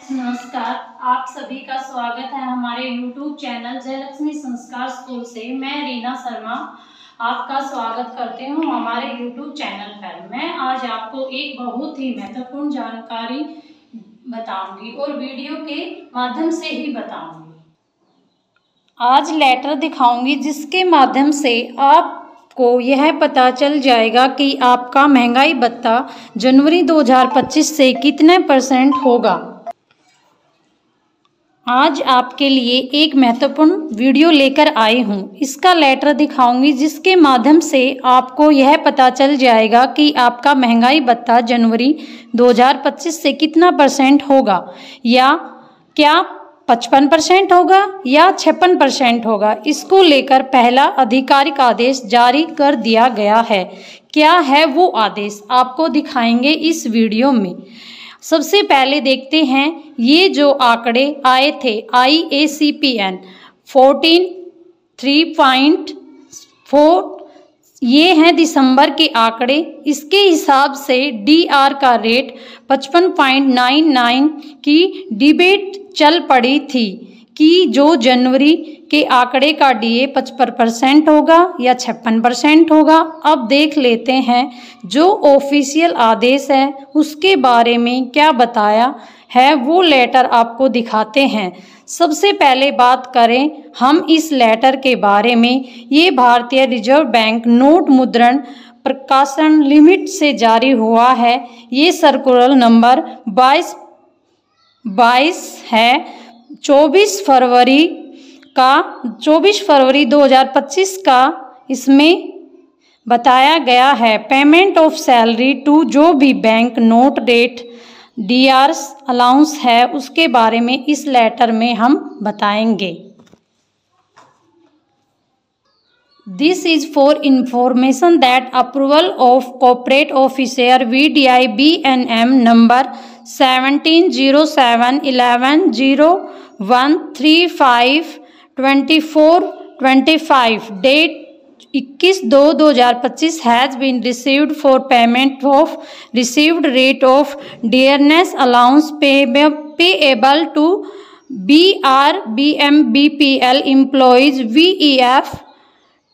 नमस्कार, आप सभी का स्वागत है हमारे YouTube चैनल जयलक्ष्मी संस्कार स्कूल से। मैं रीना शर्मा आपका स्वागत करती हूँ हमारे YouTube चैनल पर। मैं आज आपको एक बहुत ही महत्वपूर्ण जानकारी बताऊंगी और वीडियो के माध्यम से ही बताऊंगी। आज लेटर दिखाऊंगी जिसके माध्यम से आपको यह पता चल जाएगा कि आपका महंगाई भत्ता जनवरी 2025 से कितने % होगा। आज आपके लिए एक महत्वपूर्ण वीडियो लेकर आई हूँ। इसका लेटर दिखाऊंगी जिसके माध्यम से आपको यह पता चल जाएगा कि आपका महंगाई भत्ता जनवरी 2025 से कितना % होगा, या क्या 55% होगा या 56% होगा। इसको लेकर पहला आधिकारिक आदेश जारी कर दिया गया है। क्या है वो आदेश, आपको दिखाएंगे इस वीडियो में। सबसे पहले देखते हैं ये जो आंकड़े आए थे IACPN 14.3.4, ये हैं दिसंबर के आंकड़े। इसके हिसाब से DR का रेट 55.99 की डिबेट चल पड़ी थी कि जो जनवरी के आंकड़े का DA 55% होगा या 56% होगा। अब देख लेते हैं जो ऑफिशियल आदेश है उसके बारे में क्या बताया है, वो लेटर आपको दिखाते हैं। सबसे पहले बात करें हम इस लेटर के बारे में। ये भारतीय रिजर्व बैंक नोट मुद्रण प्रकाशन लिमिट से जारी हुआ है। ये सर्कुलर नंबर 22 है 24 फरवरी 2025 का। इसमें बताया गया है पेमेंट ऑफ सैलरी टू जो भी bank note rate DRs allowance है उसके बारे में इस लेटर में हम बताएंगे। This is for information that approval of corporate officer VDI BNM number 17071101352425 date 21/2/2025 has been received for payment of received rate of dearness allowance payable to BRBM BPL employees VEF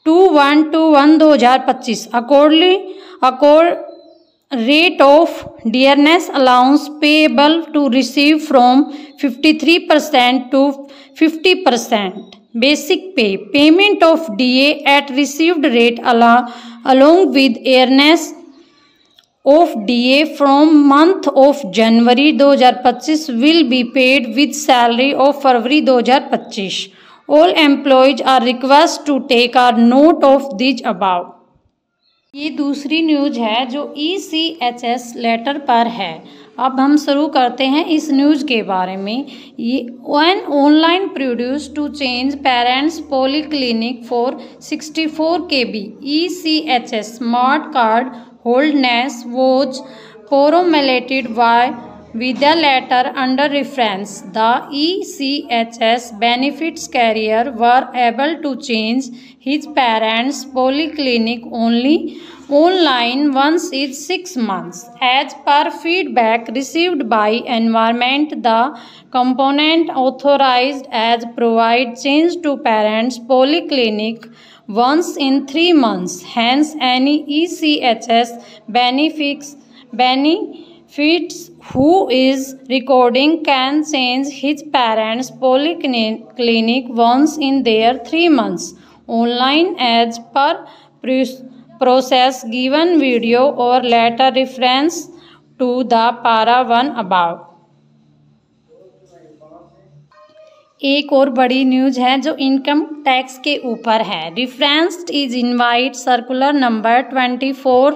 21/1/2025 rate of dearness allowance payable to receive from 53% to 50%. Basic pay payment of DA at received rate along with dearness of DA from month of January 2025 will be paid with salary of February 2025. All employees are requested to take a note of this above. ये दूसरी news है जो ECHS letter पर है। अब हम शुरू करते हैं इस न्यूज़ के बारे में। ये one online produce to change parents polyclinic for 64 KB ECHS smart card holders was formulated with a letter under reference. The ECHS benefits carrier were able to change his parents' polyclinic only online once in 6 months. As per feedback received by Environment, the component authorized as provide change to parents' polyclinic once in 3 months. Hence, any ECHS benefits who is recording can change his parents' polyclinic once in their 3 months online as per process given video or letter reference to the para 1 above. एक और बड़ी news है जो income tax के ऊपर है। Referenced is invite circular number 24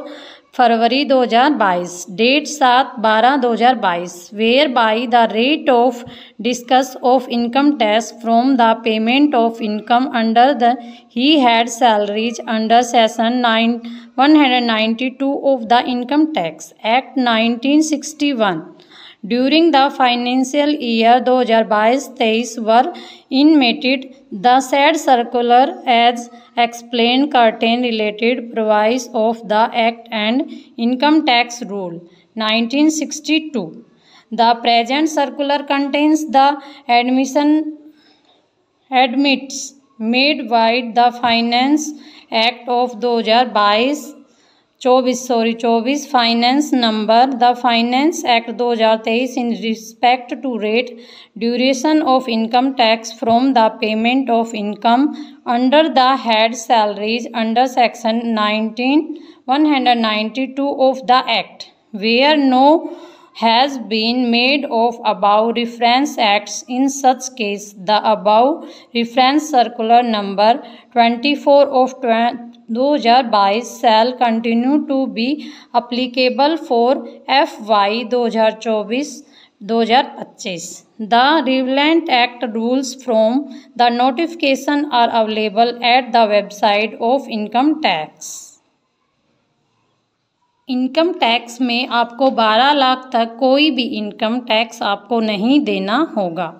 February 2022 date 7/12/2022 where by the rate of discuss of income tax from the payment of income under the he head salaries under session 192 of the income tax act 1961 during the financial year 2022-23 were intimated. The said circular as explained contain related provisions of the Act and Income Tax Rule 1962. The present circular contains the admits made by the Finance Act of 2024 Finance number the Finance Act 2023 in respect to rate duration of income tax from the payment of income under the head salaries under section 192 of the Act, where no has been made of above reference acts. In such case, the above reference circular number 24 of 2022 shall continue to be applicable for FY 2024-2025. The relevant Act rules from the notification are available at the website of Income Tax. Income tax में आपको 12 लाख तक कोई भी income tax आपको नहीं देना होगा।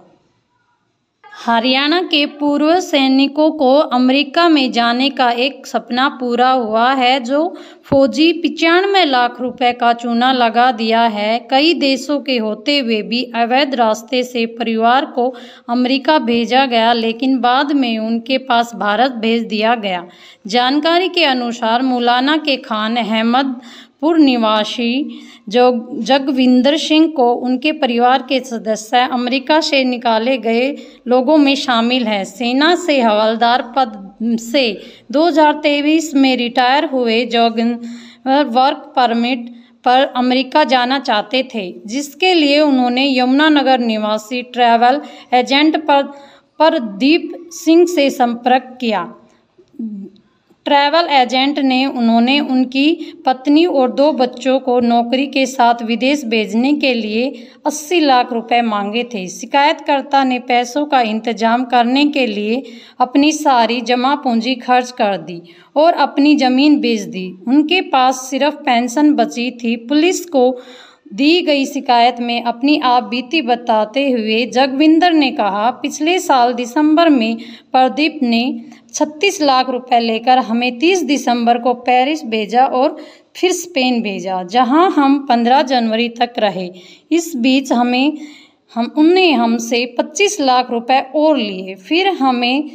हरियाणा के पूर्व सैनिकों को अमेरिका में जाने का एक सपना पूरा हुआ है। जो फौजी 95 लाख रुपए का चूना लगा दिया है। कई देशों के होते हुए भी अवैध रास्ते से परिवार को अमेरिका भेजा गया, लेकिन बाद में उनके पास भारत भेज दिया गया। जानकारी के अनुसार मौलाना के खान अहमदपुर निवासी जगविंदर सिंह को उनके परिवार के सदस्य अमेरिका से निकाले गए लोगों में शामिल हैं। सेना से हवलदार पद से 2023 में रिटायर हुए जगविंदर वर्क परमिट पर अमेरिका जाना चाहते थे, जिसके लिए उन्होंने यमुनानगर निवासी ट्रैवल एजेंट प्रदीप सिंह से संपर्क किया। ट्रैवल एजेंट ने उनकी पत्नी और 2 बच्चों को नौकरी के साथ विदेश भेजने के लिए 80 लाख रुपए मांगे थे। शिकायतकर्ता ने पैसों का इंतजाम करने के लिए अपनी सारी जमा पूंजी खर्च कर दी और अपनी जमीन बेच दी। उनके पास सिर्फ पेंशन बची थी। पुलिस को दी गई शिकायत में अपनी आप बीती बताते हुए जगविंदर ने कहा, पिछले साल दिसंबर में प्रदीप ने 36 लाख रुपए लेकर हमें 30 दिसंबर को पेरिस भेजा और फिर स्पेन भेजा, जहां हम 15 जनवरी तक रहे। इस बीच उन्हें हमसे 25 लाख रुपए और लिए। फिर हमें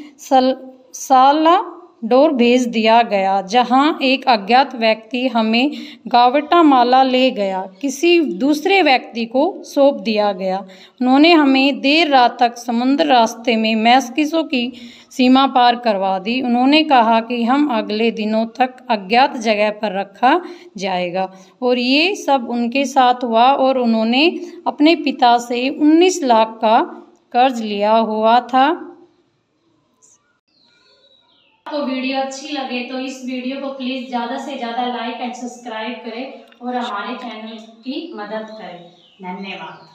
सालाडोर भेज दिया गया, जहां एक अज्ञात व्यक्ति हमें ग्वाटेमाला ले गया। किसी दूसरे व्यक्ति को सौंप दिया गया। उन्होंने हमें देर रात तक समुद्र रास्ते में मैक्सिको की सीमा पार करवा दी। उन्होंने कहा कि हम अगले दिनों तक अज्ञात जगह पर रखा जाएगा, और ये सब उनके साथ हुआ। और उन्होंने अपने पिता से 19 लाख का कर्ज लिया हुआ था। आपको वीडियो अच्छी लगे तो इस वीडियो को प्लीज़ ज़्यादा से ज़्यादा लाइक एंड सब्सक्राइब करें और हमारे चैनल की मदद करें। धन्यवाद।